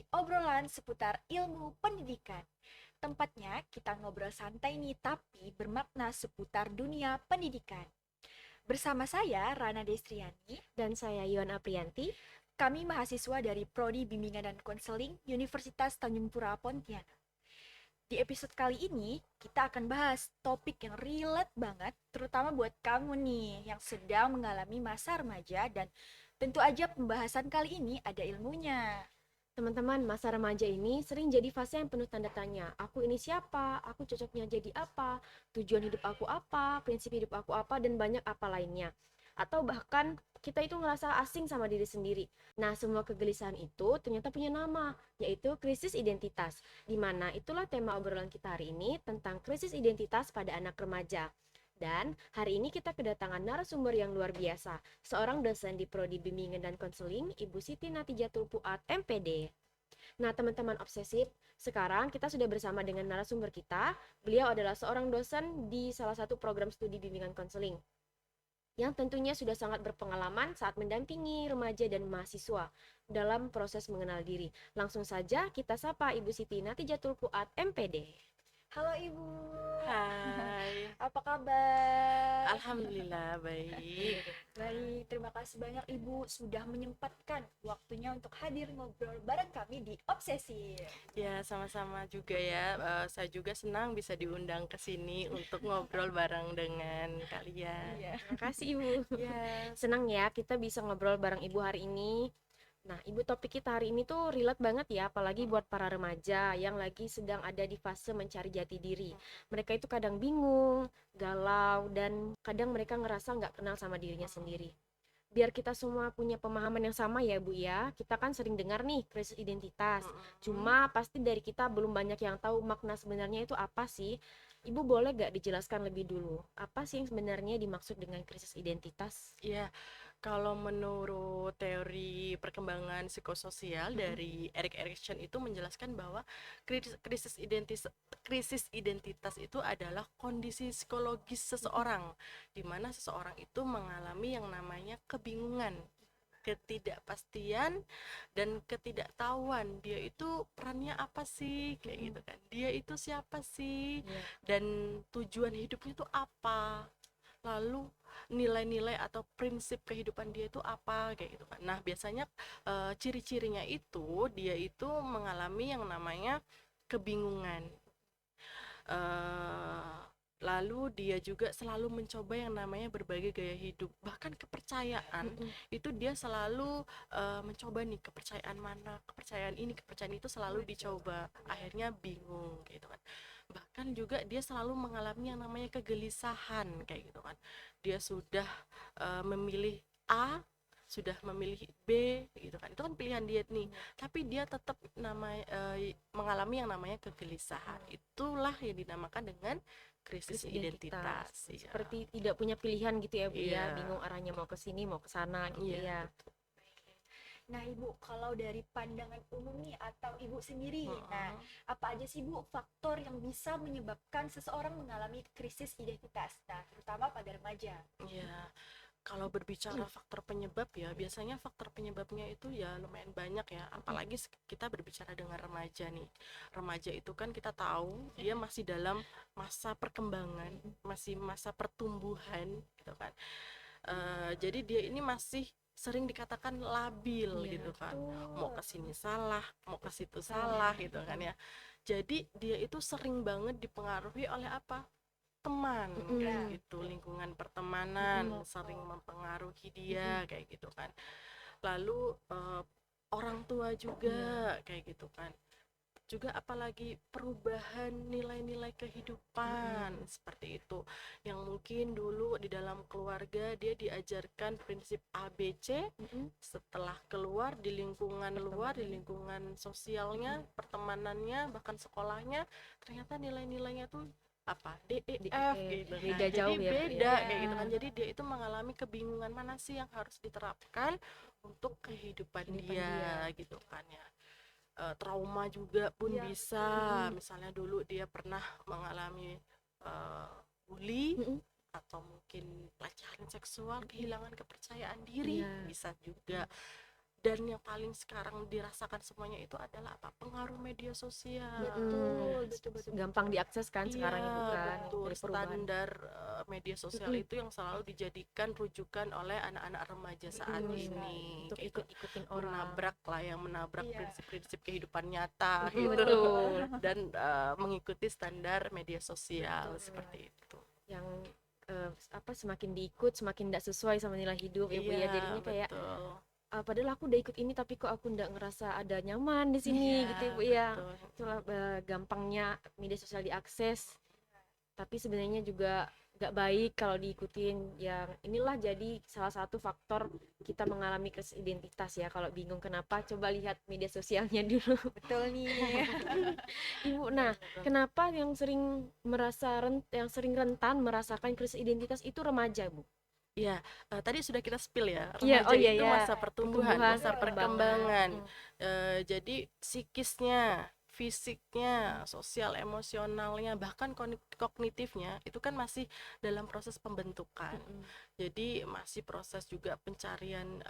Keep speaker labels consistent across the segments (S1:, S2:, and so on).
S1: di obrolan seputar ilmu pendidikan. Tempatnya kita ngobrol santai nih, tapi bermakna seputar dunia pendidikan. Bersama saya, Rana Destriani,
S2: Dan saya Yuan Aprianti.
S1: kami mahasiswa dari Prodi Bimbingan dan Konseling Universitas Tanjung Pura Pontianak. Di episode kali ini, kita akan bahas topik yang relate banget, terutama buat kamu nih, yang sedang mengalami masa remaja, dan tentu aja pembahasan kali ini ada ilmunya.
S2: Teman-teman, masa remaja ini sering jadi fase yang penuh tanda tanya. Aku ini siapa? Aku cocoknya jadi apa? Tujuan hidup aku apa? Prinsip hidup aku apa? Dan banyak apa lainnya. Atau bahkan kita itu ngerasa asing sama diri sendiri. Nah, semua kegelisahan itu ternyata punya nama, yaitu krisis identitas. Dimana itulah tema obrolan kita hari ini tentang krisis identitas pada anak remaja. Dan hari ini kita kedatangan narasumber yang luar biasa, seorang dosen di Prodi Bimbingan dan Konseling, Ibu Siti Natijatul Puat, MPD. Nah, teman-teman obsesif, sekarang kita sudah bersama dengan narasumber kita. Beliau adalah seorang dosen di salah satu program studi bimbingan konseling yang tentunya sudah sangat berpengalaman saat mendampingi remaja dan mahasiswa dalam proses mengenal diri. Langsung saja kita sapa Ibu Siti Natijatul Puat, MPD.
S1: Halo Ibu,
S3: Hai,
S1: apa kabar?
S3: Alhamdulillah baik.
S1: Baik, terima kasih banyak Ibu sudah menyempatkan waktunya untuk hadir ngobrol bareng kami di Obsesi.
S3: Ya sama-sama juga ya. Saya juga senang bisa diundang ke sini untuk ngobrol bareng dengan kalian.
S1: Iya.
S2: Terima kasih Ibu.
S3: Ya,
S2: Senang ya kita bisa ngobrol bareng Ibu hari ini. Nah, Ibu, topik kita hari ini tuh relate banget ya, apalagi buat para remaja yang lagi sedang ada di fase mencari jati diri. Mereka itu kadang bingung, galau, dan kadang mereka ngerasa nggak kenal sama dirinya sendiri. Biar kita semua punya pemahaman yang sama ya Bu ya, kita kan sering dengar nih krisis identitas. Cuma pasti dari kita belum banyak yang tahu makna sebenarnya itu apa sih. Ibu boleh gak dijelaskan lebih dulu, apa sih yang sebenarnya dimaksud dengan krisis identitas?
S3: ya. Kalau menurut teori perkembangan psikososial dari Erik Erikson itu menjelaskan bahwa krisis identitas itu adalah kondisi psikologis seseorang di mana seseorang itu mengalami yang namanya kebingungan, ketidakpastian dan ketidaktahuan. Dia itu perannya apa sih, kayak gitu kan, dia itu siapa sih,
S2: Iya.
S3: dan tujuan hidupnya itu apa, lalu nilai-nilai atau prinsip kehidupan dia itu apa, kayak gitu kan. Nah biasanya ciri-cirinya itu dia itu mengalami yang namanya kebingungan. Eh, Lalu dia juga selalu mencoba yang namanya berbagai gaya hidup, bahkan kepercayaan. Itu dia selalu mencoba nih, kepercayaan mana, kepercayaan ini, kepercayaan itu selalu dicoba, akhirnya bingung gitu kan. Bahkan juga dia selalu mengalami yang namanya kegelisahan, kayak gitu kan. Dia sudah memilih A, sudah memilih B gitu kan, itu kan pilihan dia nih, tapi dia tetap mengalami yang namanya kegelisahan. Itulah yang dinamakan dengan krisis identitas. Iya.
S2: Seperti tidak punya pilihan gitu ya Bu ya,
S3: Iya.
S2: bingung arahnya mau ke sini mau ke sana gitu
S3: Iya,
S2: ya.
S1: Nah Ibu, kalau dari pandangan umum nih atau Ibu sendiri, nah apa aja sih Bu faktor yang bisa menyebabkan seseorang mengalami krisis identitas, nah terutama pada remaja?
S3: Iya, kalau berbicara faktor penyebab ya, biasanya faktor penyebabnya itu ya lumayan banyak ya, apalagi kita berbicara dengan remaja nih. Remaja itu kan kita tahu dia masih dalam masa perkembangan, masih masa pertumbuhan gitu kan. Jadi dia ini masih sering dikatakan labil
S2: Iya,
S3: gitu kan, mau
S1: Betul.
S3: ke sini salah, mau ke situ salah gitu kan ya. Jadi dia itu sering banget dipengaruhi oleh apa, teman,
S1: Ya.
S3: kayak gitu. Lingkungan pertemanan sering mempengaruhi dia, kayak gitu kan. Lalu orang tua juga, kayak gitu kan. Juga apalagi perubahan nilai-nilai kehidupan seperti itu, yang mungkin dulu di dalam keluarga dia diajarkan prinsip ABC, setelah keluar di lingkungan luar, di lingkungan sosialnya, pertemanannya, bahkan sekolahnya, ternyata nilai-nilainya tuh apa, D E F gitu kan.
S2: Beda
S3: Jadi
S2: jauh ya Bu ya.
S3: beda,
S1: Ya.
S3: kayak gitu kan. Jadi dia itu mengalami kebingungan mana sih yang harus diterapkan untuk kehidupan dia gitu kan ya. Trauma juga pun
S1: Iya,
S3: bisa, misalnya dulu dia pernah mengalami bully atau mungkin pelecehan seksual, kehilangan kepercayaan diri,
S2: Iya.
S3: bisa juga. Dan yang paling sekarang dirasakan semuanya itu adalah apa? Pengaruh media sosial.
S1: Betul.
S2: Gampang diakses kan sekarang itu
S3: Iya,
S2: kan,
S3: betul.
S2: dari perubahan.
S3: Standar media sosial itu yang selalu dijadikan rujukan oleh anak-anak remaja saat ini.
S2: Untuk
S3: Kayak itu
S2: ikut-ikutin orang.
S3: menabrak
S1: Iya.
S3: prinsip-prinsip kehidupan nyata
S2: Betul.
S3: gitu. Dan mengikuti standar media sosial seperti itu.
S2: Yang semakin diikut semakin tidak sesuai sama nilai hidup ya Bu ya, jadinya kayak
S3: betul.
S2: padahal aku udah ikut ini tapi kok aku nggak ngerasa ada nyaman di sini
S3: Iya,
S2: gitu ya Bu ya.
S3: betul.
S2: Itulah gampangnya media sosial diakses, tapi sebenarnya juga nggak baik kalau diikutin. Yang inilah jadi salah satu faktor kita mengalami krisis identitas ya. Kalau bingung kenapa, coba lihat media sosialnya dulu.
S1: Betul nih.
S2: Ibu, nah kenapa yang sering rentan merasakan krisis identitas itu remaja Bu?
S3: Iya, tadi sudah kita spill ya,
S2: Iya,
S3: remaja itu
S2: iya.
S3: masa pertumbuhan, masa perkembangan.
S2: Hmm.
S3: Jadi psikisnya, fisiknya, sosial, emosionalnya, bahkan kognitifnya itu kan masih dalam proses pembentukan. Jadi masih proses juga pencarian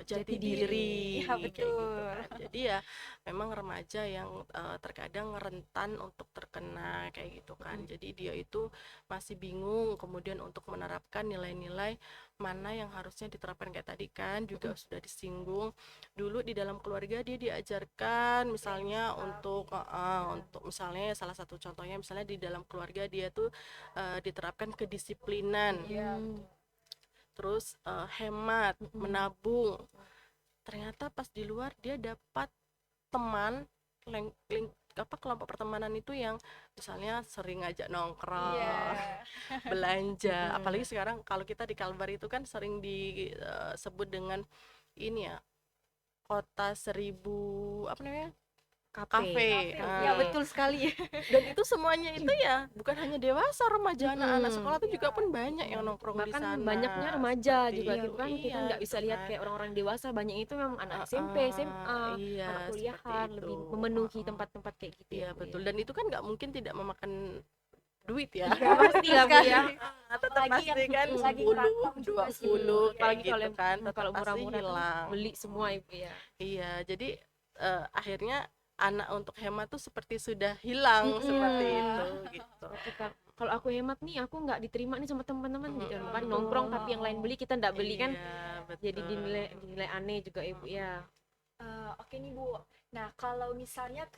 S3: jati diri,
S1: Ya,
S3: kayak
S1: betul.
S3: gitu kan. Jadi ya memang remaja yang terkadang rentan untuk terkena kayak gitu kan. Jadi dia itu masih bingung kemudian untuk menerapkan nilai-nilai mana yang harusnya diterapkan, kayak tadi kan juga sudah disinggung. Dulu di dalam keluarga dia diajarkan misalnya untuk misalnya salah satu contohnya misalnya di dalam keluarga dia tuh diterapkan kedisiplinan, terus hemat, menabung. Ternyata pas di luar dia dapat teman kelompok pertemanan itu yang misalnya sering ngajak nongkrong, belanja. Apalagi sekarang kalau kita di Kalbar itu kan sering disebut dengan ini ya, kota 1000 apa namanya, kafe.
S1: Ya, betul sekali.
S3: Dan itu semuanya itu ya bukan hanya dewasa, remaja, anak-anak sekolah itu juga pun banyak yang nongkrong di
S2: Bahkan
S3: sana.
S2: banyaknya remaja
S3: Seperti
S2: juga
S3: itu.
S2: gitu kan, kita
S3: Iya,
S2: nggak bisa
S3: gitu
S2: lihat
S3: kan.
S2: kayak orang-orang dewasa, banyak itu memang anak SMP, SMA,
S3: Iya,
S2: anak
S3: seperti
S2: kuliahan,
S3: itu.
S2: lebih memenuhi tempat-tempat kayak gitu
S3: Iya,
S2: ya Bu,
S3: betul.
S2: ya.
S3: Dan itu kan nggak mungkin tidak memakan duit ya.
S2: Pasti lah Bu ya.
S3: Tetap
S1: Apalagi
S3: pasti
S1: yang
S3: kan
S1: lagi
S3: 10,
S1: ngerantau juga sih.
S3: 20 kayak
S2: Apalagi
S3: gitu kan, tetap
S2: kalau
S3: pasti
S2: murah-murah kan
S3: hilang.
S2: beli semua Ibu ya.
S3: Iya, jadi akhirnya anak untuk hemat tuh seperti sudah hilang seperti itu gitu.
S2: Kalau aku hemat nih, aku nggak diterima nih sama teman-teman gitu kan, nongkrong tapi yang lain beli kita nggak beli kan,
S3: Iya,
S2: jadi
S3: betul.
S2: dinilai aneh juga Ibu ya.
S1: Oke nih Bu. Nah, kalau misalnya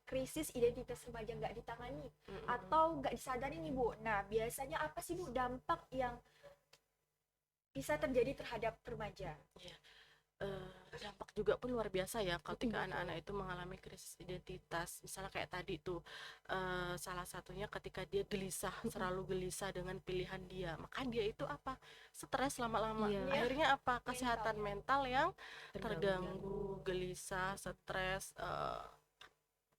S1: krisis identitas remaja nggak ditangani atau nggak disadari nih Bu, nah biasanya apa sih Bu dampak yang bisa terjadi terhadap remaja?
S3: Dampak juga pun luar biasa ya ketika anak-anak itu mengalami krisis identitas. Misalnya kayak tadi tuh salah satunya ketika dia gelisah, selalu gelisah dengan pilihan dia, maka dia itu apa, stres lama-lama.
S2: Iya.
S3: Akhirnya apa, kesehatan mental yang terganggu, gelisah, stres,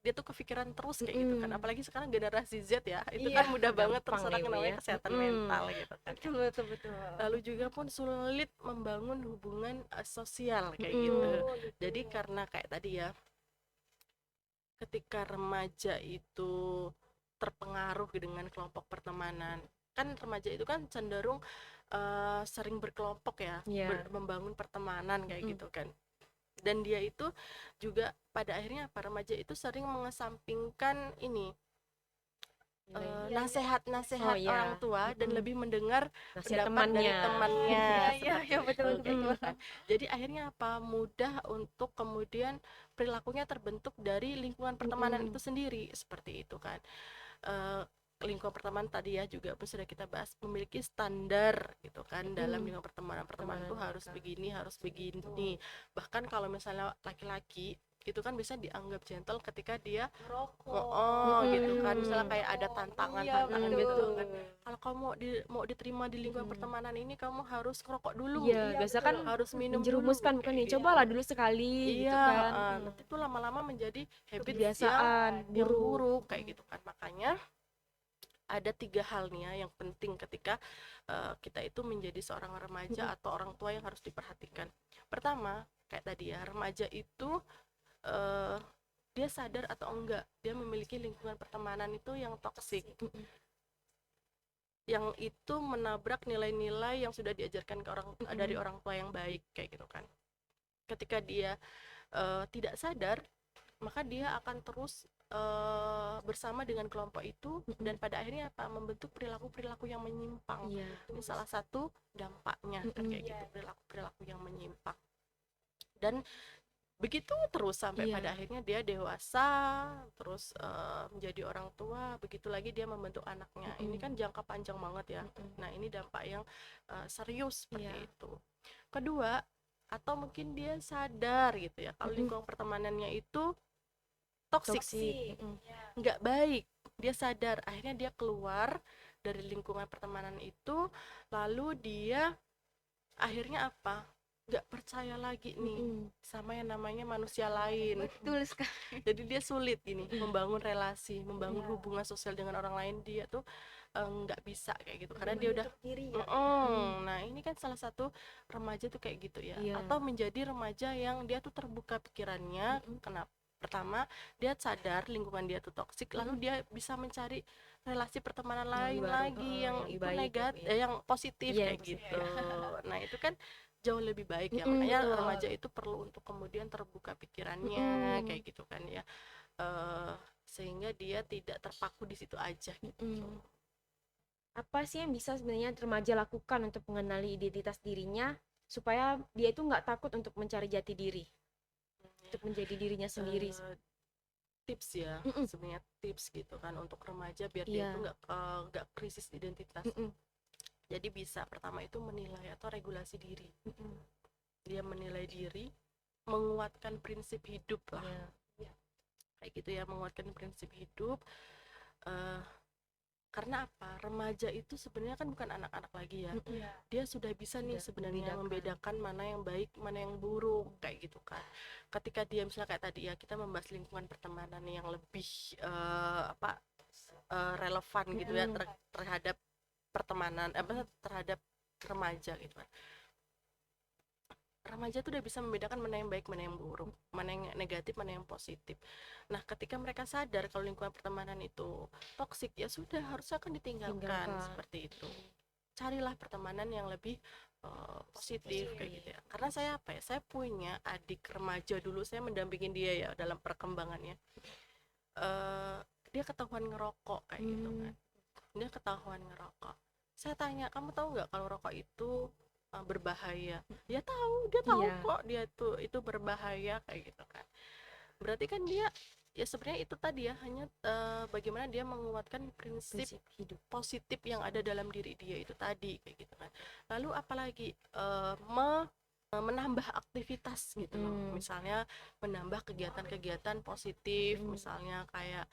S3: dia tuh kepikiran terus kayak gitu kan. Apalagi sekarang generasi Z ya, itu kan mudah banget
S2: gampang
S3: terserang
S2: ya, Bu,
S3: namanya
S2: ya.
S3: kesehatan mental gitu kan.
S1: Betul.
S3: Lalu juga pun sulit membangun hubungan sosial kayak gitu. Jadi karena kayak tadi ya, ketika remaja itu terpengaruh dengan kelompok pertemanan, kan remaja itu kan cenderung sering berkelompok ya, membangun pertemanan kayak gitu kan. Dan dia itu juga pada akhirnya para remaja itu sering mengesampingkan ini nasihat-nasihat orang tua dan lebih mendengar
S2: nasihat
S3: pendapat dari temannya.
S1: Iya, betul.
S3: Jadi akhirnya apa, mudah untuk kemudian perilakunya terbentuk dari lingkungan pertemanan itu sendiri, seperti itu kan. Lingkungan pertemanan tadi ya juga sudah kita bahas, memiliki standar gitu kan. Dalam lingkungan pertemanan itu harus begini. Bahkan kalau misalnya laki-laki itu kan bisa dianggap gentle ketika dia
S1: Merokok.
S3: gitu kan, misalnya kayak ada tantangan gitu kan, kalau kamu mau diterima di lingkungan pertemanan ini kamu harus ngerokok dulu.
S2: Iya, biasa kan
S3: harus minum
S2: menjerumuskan, bukan nih, cobalah dulu sekali gitu kan.
S3: nanti tuh lama-lama menjadi habit
S2: kebiasaan
S3: yang buruk kayak gitu kan. Makanya ada 3 hal nih ya yang penting ketika kita itu menjadi seorang remaja atau orang tua yang harus diperhatikan. Pertama, kayak tadi ya, remaja itu dia sadar atau enggak dia memiliki lingkungan pertemanan itu yang toksik, yang itu menabrak nilai-nilai yang sudah diajarkan ke dari orang tua yang baik kayak gitu kan. Ketika dia tidak sadar, maka dia akan terus bersama dengan kelompok itu, dan pada akhirnya apa, membentuk perilaku-perilaku yang menyimpang.
S2: Iya.
S3: Ini salah satu dampaknya kan kayak gitu, perilaku-perilaku yang menyimpang. Dan begitu terus sampai
S2: Iya.
S3: pada akhirnya dia dewasa, terus menjadi orang tua, begitu lagi dia membentuk anaknya. Ini kan jangka panjang banget ya. Nah, ini dampak yang serius seperti
S2: Iya.
S3: itu. Kedua, atau mungkin dia sadar gitu ya kalau lingkungan pertemanannya itu toksik,
S2: Toksik.
S3: nggak baik. Dia sadar, akhirnya dia keluar dari lingkungan pertemanan itu, lalu dia akhirnya apa, nggak percaya lagi nih sama yang namanya manusia lain.
S1: Betul sekali.
S3: Jadi dia sulit gini membangun relasi, membangun
S1: Iya.
S3: hubungan sosial dengan orang lain. Dia tuh nggak bisa kayak gitu karena dia udah
S1: Menutup diri ya.
S3: Nah, ini kan salah satu remaja tuh kayak gitu ya.
S2: Iya.
S3: Atau menjadi remaja yang dia tuh terbuka pikirannya. Kenapa? Pertama, dia sadar lingkungan dia tuh toksik, lalu dia bisa mencari relasi pertemanan lain
S2: baru,
S3: lagi yang
S2: yang
S3: itu
S2: baik,
S3: negatif,
S2: ya.
S3: yang positif
S2: Iya,
S3: kayak
S2: positif.
S3: gitu. Nah, itu kan jauh lebih baik ya. Makanya
S2: betul.
S3: remaja itu perlu untuk kemudian terbuka pikirannya kayak gitu kan ya. Sehingga dia tidak terpaku di situ aja gitu.
S2: Apa sih yang bisa sebenarnya remaja lakukan untuk mengenali identitas dirinya supaya dia itu nggak takut untuk mencari jati diri, untuk menjadi dirinya sendiri?
S3: Tips ya, sebenarnya tips gitu kan untuk remaja biar dia
S2: Iya.
S3: itu nggak krisis identitas. Jadi bisa pertama itu menilai atau regulasi diri. Dia menilai diri, menguatkan prinsip hidup lah.
S2: Iya.
S3: Kayak gitu ya, menguatkan prinsip hidup. Karena apa? Remaja itu sebenarnya kan bukan anak-anak lagi ya. Dia sudah bisa nih
S2: Sudah
S3: sebenarnya membedakan mana yang baik, mana yang buruk kayak gitu kan. Ketika dia misalnya kayak tadi ya, kita membahas lingkungan pertemanan yang lebih relevan gitu ya terhadap pertemanan, terhadap remaja gitu kan. Remaja tuh udah bisa membedakan mana yang baik, mana yang buruk, mana yang negatif, mana yang positif. Nah, ketika mereka sadar kalau lingkungan pertemanan itu toksik, ya sudah, harusnya akan ditinggalkan seperti itu. Carilah pertemanan yang lebih positif kayak gitu ya. Karena saya apa ya? Saya punya adik remaja dulu, saya mendampingin dia ya dalam perkembangannya. Dia ketahuan ngerokok kayak gitu kan. Dia ketahuan ngerokok. Saya tanya, kamu tahu nggak kalau rokok itu berbahaya? Dia tahu kok dia itu berbahaya kayak gitu kan. Berarti kan dia ya sebenarnya itu tadi ya, hanya bagaimana dia menguatkan prinsip hidup positif yang ada dalam diri dia itu tadi kayak gitu kan. Lalu apalagi menambah aktivitas gitu loh. Misalnya menambah kegiatan-kegiatan positif, misalnya kayak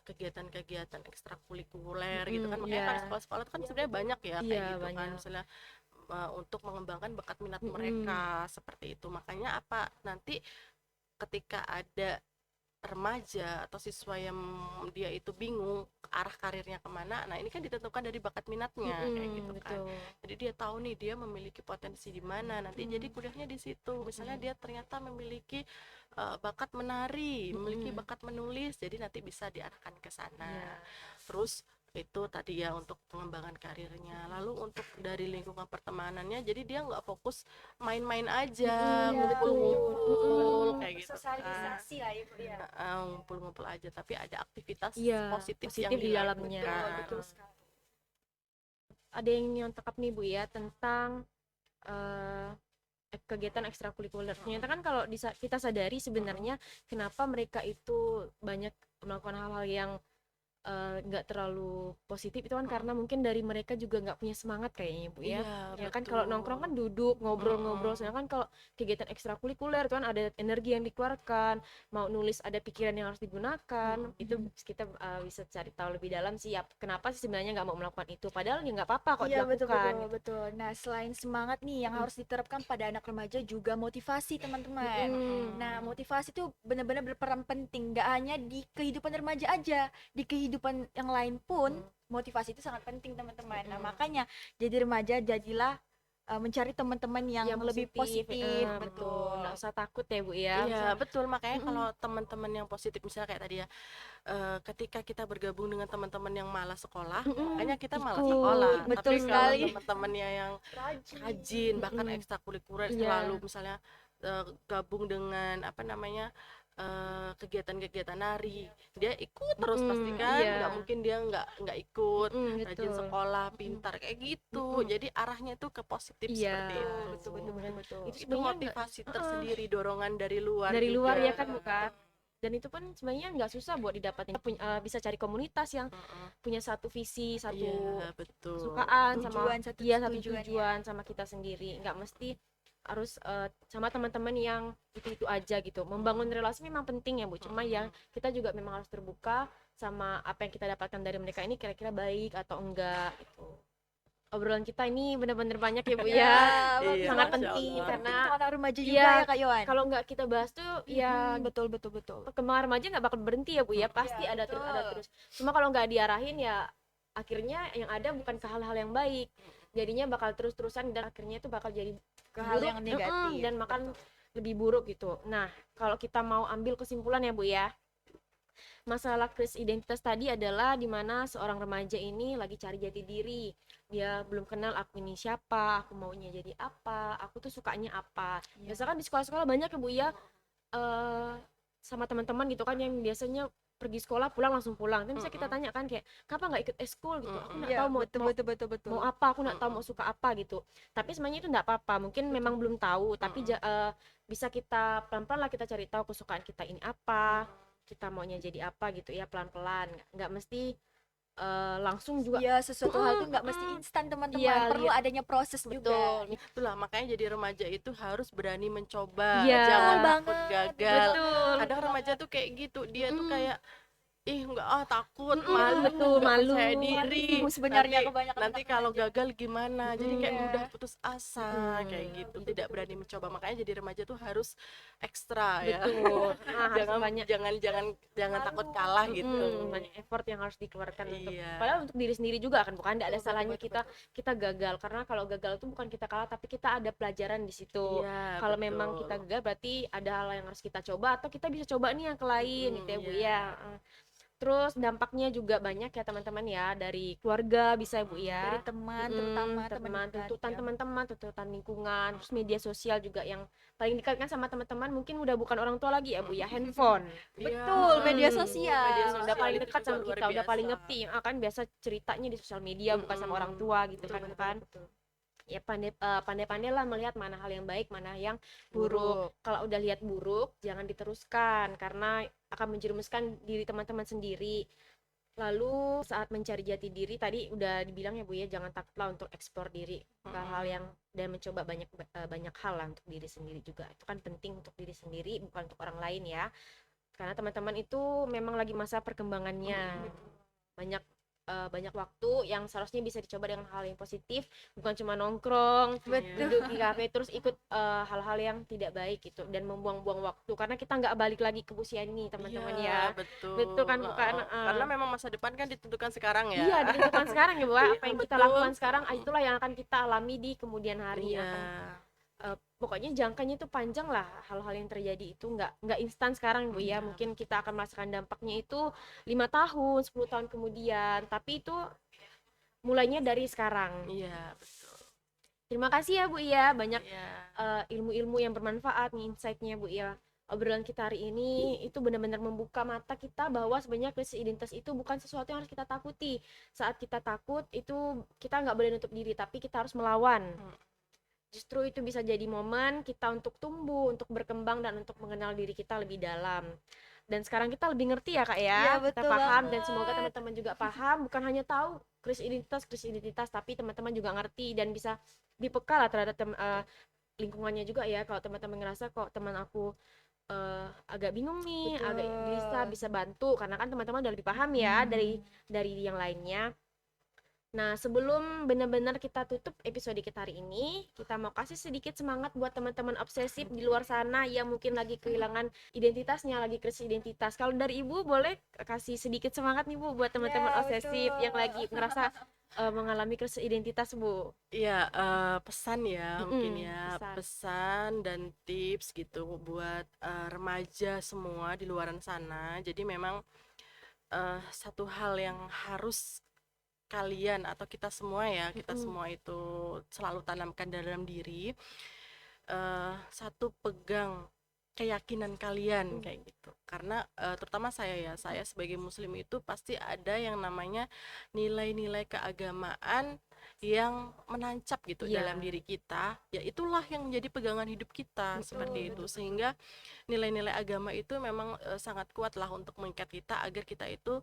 S3: kegiatan-kegiatan ekstrakurikuler gitu kan. Makanya kan sekolah-sekolah itu kan sebenarnya banyak ya kayak gitu kan, misalnya untuk mengembangkan bakat minat mereka seperti itu. Makanya apa, nanti ketika ada remaja atau siswa yang dia itu bingung arah karirnya kemana, nah ini kan ditentukan dari bakat minatnya kayak gitu kan. Jadi dia tahu nih dia memiliki potensi di mana, nanti jadi kuliahnya di situ. Misalnya dia ternyata memiliki bakat menari, memiliki bakat menulis, jadi nanti bisa diarahkan ke sana. Terus itu tadi ya untuk pengembangan karirnya. Lalu untuk dari lingkungan pertemanannya, jadi dia nggak fokus main-main aja, ngumpul-ngumpul kayak gitu.
S1: Sosialisasi lah ibu ya.
S3: Ngumpul-ngumpul aja, tapi ada aktivitas
S2: positif
S3: yang
S2: di dalamnya.
S3: dilakukan.
S1: Betul sekali.
S2: Ada yang nyontek nih Bu ya tentang kegiatan ekstrakurikuler. Ternyata kan kalau kita sadari sebenarnya kenapa mereka itu banyak melakukan hal-hal yang nggak terlalu positif itu kan karena mungkin dari mereka juga nggak punya semangat kayaknya Bu ya. Ya kan kalau nongkrong kan duduk ngobrol-ngobrol, sedangkan kalau kegiatan ekstrakurikuler itu kan ada energi yang dikeluarkan, mau nulis ada pikiran yang harus digunakan. Itu kita bisa cari tahu lebih dalam sih ya kenapa sih sebenarnya nggak mau melakukan itu, padahal ya nggak apa-apa kok dilakukan.
S1: Betul. Nah, selain semangat nih yang harus diterapkan pada anak remaja juga motivasi teman-teman. Nah, motivasi itu benar-benar berperan penting, nggak hanya di kehidupan remaja aja, di kehidupan yang lain pun motivasi itu sangat penting teman-teman. Nah, makanya jadi remaja jadilah mencari teman-teman yang lebih positif. Betul.
S2: Nggak usah takut ya Bu ya.
S3: Iya betul, makanya kalau teman-teman yang positif misalnya kayak tadi ya, ketika kita bergabung dengan teman-teman yang malas sekolah, makanya kita malas sekolah.
S1: Betul
S3: Tapi
S1: sekali.
S3: kalau teman-temannya yang rajin, bahkan ekstrakurikuler selalu misalnya gabung dengan apa namanya kegiatan-kegiatan nari, dia ikut terus pasti
S2: Mm-mm,
S3: kan,
S2: iya.
S3: nggak mungkin dia nggak ikut. Rajin
S2: Betul.
S3: sekolah, pintar kayak gitu.
S2: Mm-mm.
S3: Jadi arahnya tuh ke positif seperti
S2: Iya,
S3: itu.
S1: betul betul betul betul.
S2: itu
S3: Itu
S2: sebenarnya nggak
S3: motivasi tersendiri, dorongan dari luar
S2: dari luar
S3: juga.
S2: ya kan, bukan? Dan itu kan sebenarnya nggak susah buat didapatin. Bisa cari komunitas yang
S3: Heeh.
S2: punya satu visi, satu
S3: Iya, betul.
S2: kesukaan, sama
S1: Tujuan, satu
S2: satu
S1: tujuan ya.
S2: tujuan sama kita sendiri. Nggak mesti harus sama teman-teman yang itu aja gitu. Membangun relasi memang penting ya Bu, cuma ya kita juga memang harus terbuka sama apa yang kita dapatkan dari mereka ini kira-kira baik atau enggak gitu. Obrolan kita ini benar-benar banyak ya Bu ya.
S3: Iya,
S2: Sangat
S3: Masya
S2: penting
S3: Allah.
S2: karena
S1: Penting untuk anak remaja juga
S2: iya,
S1: ya Kak Yohan.
S2: kalau nggak kita bahas tuh ya
S1: betul betul betul.
S2: perkembangan remaja nggak bakal berhenti ya Bu ya, pasti
S1: Iya,
S2: ada terus ada
S1: betul.
S2: terus. Cuma kalau nggak diarahin ya akhirnya yang ada bukan ke hal-hal yang baik, jadinya bakal terus-terusan dan akhirnya itu bakal jadi
S1: Ke hal
S2: buruk,
S1: yang negatif.
S2: dan makan lebih buruk gitu. Nah, kalau kita mau ambil kesimpulan ya Bu ya, masalah krisis identitas tadi adalah dimana seorang remaja ini lagi cari jati diri. Dia belum kenal aku ini siapa, aku maunya jadi apa, aku tuh sukanya apa.
S1: Iya.
S2: Biasanya kan di sekolah-sekolah banyak ya Bu ya, sama teman-teman gitu kan yang biasanya pergi sekolah pulang langsung pulang. Tapi bisa kita tanya kan kayak kenapa nggak ikut eskul gitu? Aku nggak
S1: Iya,
S2: tahu
S1: betul betul betul betul.
S2: mau apa, aku nggak tahu mau suka apa gitu. Tapi sebenarnya itu nggak apa-apa. Mungkin memang belum tahu, tapi bisa kita pelan-pelan lah kita cari tahu kesukaan kita ini apa, kita maunya jadi apa gitu ya, pelan-pelan. Nggak mesti langsung juga.
S1: Iya, sesuatu hal itu nggak mesti instan teman-teman.
S2: Iya,
S1: Perlu
S2: lihat.
S1: adanya proses juga.
S2: Betul.
S3: Itulah makanya jadi remaja itu harus berani mencoba,
S2: Iya.
S3: jangan
S1: Betul
S3: takut
S1: banget.
S3: gagal.
S2: Betul.
S3: Kadang remaja tuh kayak gitu, dia tuh kayak enggak takut,
S2: betul,
S3: nggak
S2: malu.
S3: percaya diri.
S1: Sebenarnya
S3: Nanti-
S1: kebanyakan
S3: nanti
S1: anak
S3: kalau
S1: remaja.
S3: gagal gimana? Jadi kayak
S1: Iya.
S3: mudah putus asa kayak gitu, tidak berani mencoba. Makanya jadi remaja tuh harus ekstra ya.
S2: Betul. Nah, harus
S3: jangan
S2: banyak
S3: jangan takut kalah gitu.
S2: banyak effort yang harus dikeluarkan untuk
S3: Iya.
S2: padahal untuk diri sendiri juga kan, bukan, nggak ada
S1: Betul,
S2: salahnya
S1: betul,
S2: kita gagal, karena kalau gagal itu bukan kita kalah tapi kita ada pelajaran di situ.
S3: Iya,
S2: Kalau
S3: betul.
S2: memang kita gagal berarti ada hal yang harus kita coba atau kita bisa coba nih yang ke lain gitu ya Bu
S3: iya.
S2: ya. Terus dampaknya juga banyak ya teman-teman ya, dari keluarga bisa ya Bu ya,
S1: Dari teman, terutama teman dekat,
S2: tuntutan
S1: ya.
S2: teman-teman, tuntutan lingkungan, terus media sosial juga yang paling dekat kan sama teman-teman mungkin udah bukan orang tua lagi ya Bu ya, handphone.
S3: Iya.
S1: Betul, media sosial.
S3: Media
S2: Udah
S3: sosial
S2: paling
S3: itu
S2: dekat
S3: juga
S2: sama
S3: luar
S2: kita, udah paling
S3: biasa.
S2: ngerti, kan biasa ceritanya di sosial media bukan sama orang tua gitu kan, bukan. Ya pandai-pandai lah melihat mana hal yang baik, mana yang buruk. Kalau udah lihat buruk, jangan diteruskan karena akan menjerumuskan diri teman-teman sendiri. Lalu saat mencari jati diri tadi udah dibilang ya Bu ya, jangan takutlah untuk eksplor diri ke hal yang, dan mencoba banyak hal lah untuk diri sendiri juga. Itu kan penting untuk diri sendiri, bukan untuk orang lain ya. Karena teman-teman itu memang lagi masa perkembangannya. Banyak waktu yang seharusnya bisa dicoba dengan hal yang positif, bukan cuma nongkrong, duduk di kafe terus ikut hal-hal yang tidak baik gitu dan membuang-buang waktu, karena kita nggak balik lagi ke usia ini teman-teman
S3: Iya,
S2: ya.
S3: betul.
S2: Betul kan, bukan?
S3: Karena memang masa depan kan ditentukan sekarang ya.
S2: Iya, ditentukan sekarang ya Bu. Apa yang kita
S3: betul.
S2: lakukan sekarang itulah yang akan kita alami di kemudian hari.
S3: Iya.
S2: Pokoknya jangkanya itu panjang lah, hal-hal yang terjadi itu nggak instan sekarang Bu ya. Mungkin kita akan merasakan dampaknya itu 5 tahun, 10 tahun kemudian, tapi itu mulainya dari sekarang.
S3: Iya, betul.
S2: Terima kasih ya Bu ya, banyak
S3: Iya.
S2: ilmu-ilmu yang bermanfaat nih, insight-nya Bu ya. Obrolan kita hari ini itu benar-benar membuka mata kita bahwa sebenarnya krisis identitas itu bukan sesuatu yang harus kita takuti. Saat kita takut itu kita nggak boleh nutup diri, tapi kita harus melawan. Justru itu bisa jadi momen kita untuk tumbuh, untuk berkembang, dan untuk mengenal diri kita lebih dalam. Dan sekarang kita lebih ngerti ya Kak ya,
S1: Iya,
S2: kita
S1: betul
S2: paham, dan
S1: banget.
S2: semoga teman-teman juga paham, bukan hanya tahu krisis identitas, tapi teman-teman juga ngerti dan bisa dipeka lah terhadap lingkungannya juga ya. Kalau teman-teman ngerasa kok teman aku agak bingung nih,
S1: Betul.
S2: agak bisa bantu, karena kan teman-teman udah lebih paham ya dari yang lainnya. Nah, sebelum benar-benar kita tutup episode kita hari ini, kita mau kasih sedikit semangat buat teman-teman obsesif di luar sana yang mungkin lagi kehilangan identitasnya, lagi krisis identitas. Kalau dari Ibu boleh kasih sedikit semangat nih Bu buat teman-teman
S1: Ya,
S2: obsesif
S1: betul.
S2: yang lagi ngerasa mengalami krisis identitas Bu.
S3: Iya, pesan ya mungkin ya,
S2: pesan.
S3: pesan dan tips gitu buat remaja semua di luaran sana. Jadi memang satu hal yang harus kalian atau kita semua ya, kita semua itu selalu tanamkan dalam diri, satu pegang keyakinan kalian kayak gitu. Karena terutama saya sebagai muslim itu pasti ada yang namanya nilai-nilai keagamaan yang menancap gitu
S2: Iya.
S3: dalam diri kita, ya itulah yang menjadi pegangan hidup kita seperti itu. Sehingga nilai-nilai agama itu memang sangat kuat lah untuk mengikat kita agar kita itu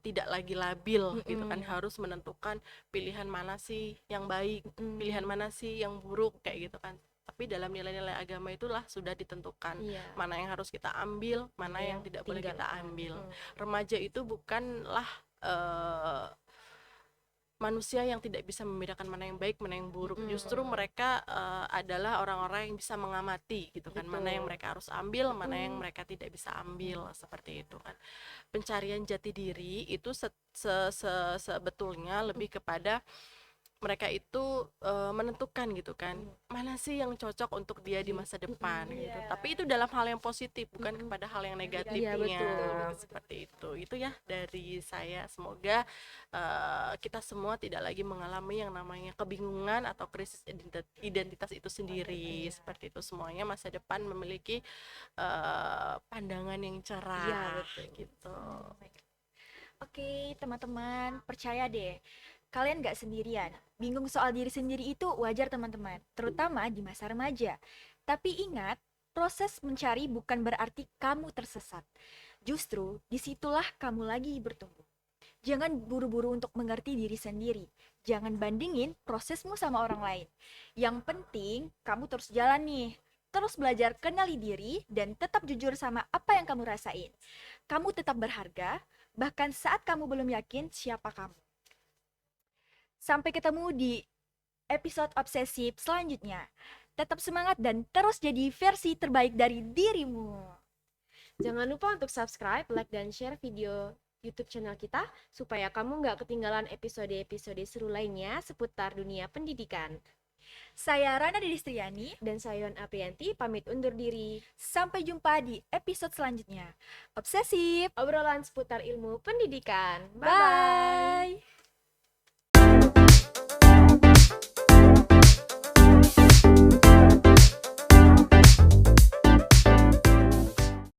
S3: tidak lagi labil gitu kan, harus menentukan pilihan mana sih yang baik, pilihan mana sih yang buruk kayak gitu kan. Tapi dalam nilai-nilai agama itulah sudah ditentukan
S2: Iya.
S3: mana yang harus kita ambil, mana yang tidak boleh kita
S2: tinggalkan.
S3: ambil. Remaja itu bukanlah manusia yang tidak bisa membedakan mana yang baik, mana yang buruk. Justru mereka adalah orang-orang yang bisa mengamati gitu kan, mana yang mereka harus ambil, mana yang mereka tidak bisa ambil, seperti itu kan. Pencarian jati diri itu sebetulnya lebih kepada mereka itu menentukan gitu kan, mana sih yang cocok untuk dia di masa depan gitu. Tapi itu dalam hal yang positif, bukan kepada hal yang negatifnya.
S2: betul.
S3: Seperti itu ya dari saya. Semoga kita semua tidak lagi mengalami yang namanya kebingungan atau krisis identitas itu sendiri. Seperti itu, semuanya masa depan memiliki pandangan yang cerah.
S2: Iya, betul.
S3: Gitu.
S1: Oke, teman-teman, percaya deh. Kalian gak sendirian. Bingung soal diri sendiri itu wajar, teman-teman. Terutama di masa remaja. Tapi ingat, proses mencari bukan berarti kamu tersesat. Justru, disitulah kamu lagi bertumbuh. Jangan buru-buru untuk mengerti diri sendiri. Jangan bandingin prosesmu sama orang lain. Yang penting, kamu terus jalan nih. Terus belajar kenali diri dan tetap jujur sama apa yang kamu rasain. Kamu tetap berharga, bahkan saat kamu belum yakin siapa kamu. Sampai ketemu di episode obsesif selanjutnya. Tetap semangat dan terus jadi versi terbaik dari dirimu.
S2: Jangan lupa untuk subscribe, like, dan share video YouTube channel kita supaya kamu nggak ketinggalan episode-episode seru lainnya seputar dunia pendidikan.
S1: Saya Rana Didistriani.
S2: Dan saya Yon Aprianti pamit undur diri.
S1: Sampai jumpa di episode selanjutnya. Obsesif.
S2: Obrolan seputar ilmu pendidikan. Bye-bye.
S1: Bye.